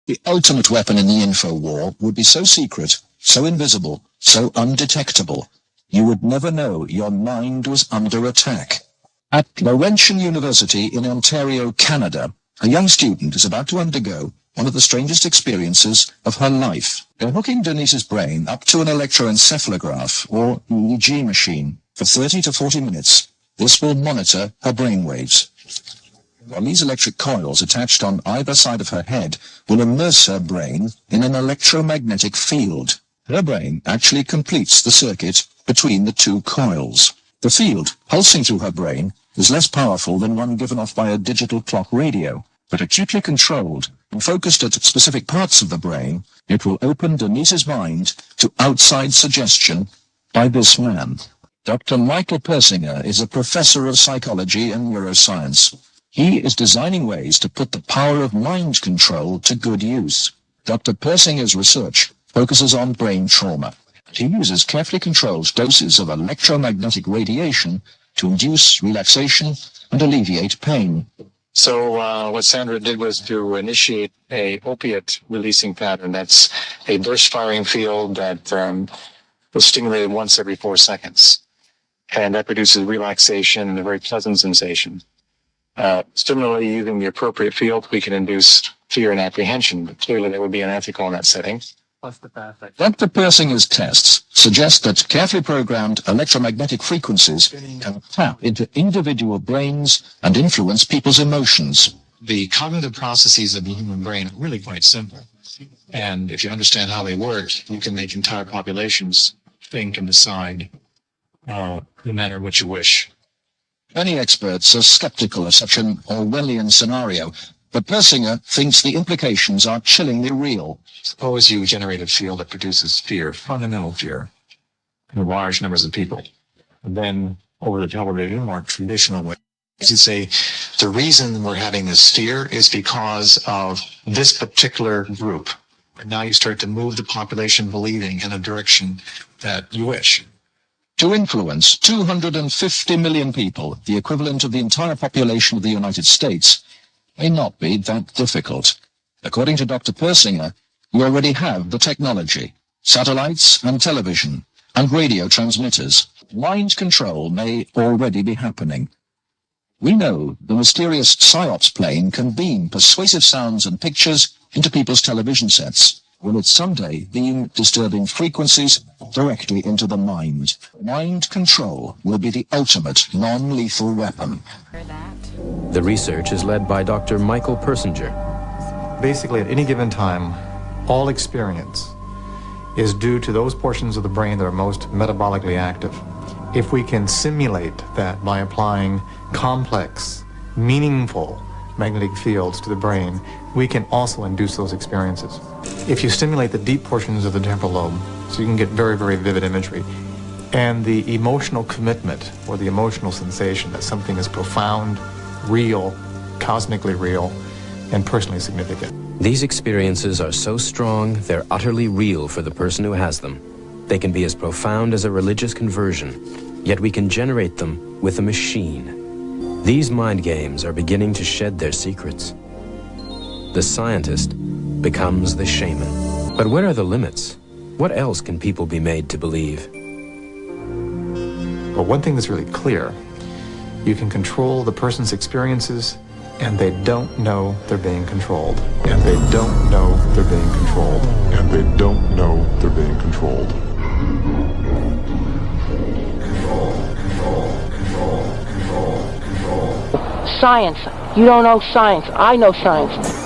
The ultimate weapon in the info war would be so secret, so invisible, so undetectable, you would never know your mind was under attack. At Laurentian University in Ontario, Canada, a young student is about to undergo one of the strangest experiences of her life. They're hooking Denise's brain up to an electroencephalograph, or EEG machine, for 30 to 40 minutes. This will monitor her brainwaves. While these electric coils attached on either side of her head will immerse her brain in an electromagnetic field. Her brain actually completes the circuit between the two coils. The field pulsing through her brain is less powerful than one given off by a digital clock radio, but acutely controlled and focused at specific parts of the brain, it will open Denise's mind to outside suggestion by this man. Dr. Michael Persinger is a professor of psychology and neuroscience. He is designing ways to put the power of mind control to good use. Dr. Persinger's research focuses on brain trauma. He uses carefully controlled doses of electromagnetic radiation to induce relaxation and alleviate pain. So what Sandra did was to initiate a opiate releasing pattern. That's a burst firing field that was stimulated once every 4 seconds. And that produces relaxation and a very pleasant sensation. Similarly, using the appropriate field, we can induce fear and apprehension, but clearly that would be unethical in that setting. Dr. Persinger's tests suggest that carefully programmed electromagnetic frequencies can tap into individual brains and influence people's emotions. The cognitive processes of the human brain are really quite simple. And if you understand how they work, you can make entire populations think and decide no matter what you wish. Many experts are skeptical of such an Orwellian scenario, but Persinger thinks the implications are chillingly real. Suppose you generate a field that produces fear, fundamental fear, in large numbers of people. And then over the television, more traditional way, you say, the reason we're having this fear is because of this particular group. And now you start to move the population believing in a direction that you wish. To influence 250 million people, the equivalent of the entire population of the United States, may not be that difficult. According to Dr. Persinger, we already have the technology, satellites and television, and radio transmitters. Mind control may already be happening. We know the mysterious PSYOPs plane can beam persuasive sounds and pictures into people's television sets. Will it someday beam disturbing frequencies directly into the mind? Mind control will be the ultimate non-lethal weapon. The research is led by Dr. Michael Persinger. Basically, at any given time, all experience is due to those portions of the brain that are most metabolically active. If we can simulate that by applying complex, meaningful magnetic fields to the brain, we can also induce those experiences. If you stimulate the deep portions of the temporal lobe, so you can get very, very vivid imagery, and the emotional commitment or the emotional sensation that something is profound, real, cosmically real, and personally significant. These experiences are so strong, they're utterly real for the person who has them. They can be as profound as a religious conversion, yet we can generate them with a machine. These mind games are beginning to shed their secrets. The scientist becomes the shaman. But where are the limits? What else can people be made to believe? But one thing that's really clear, you can control the person's experiences, and they don't know they're being controlled. And they don't know they're being controlled. And they don't know they're being controlled. Science. You don't know science. I know science.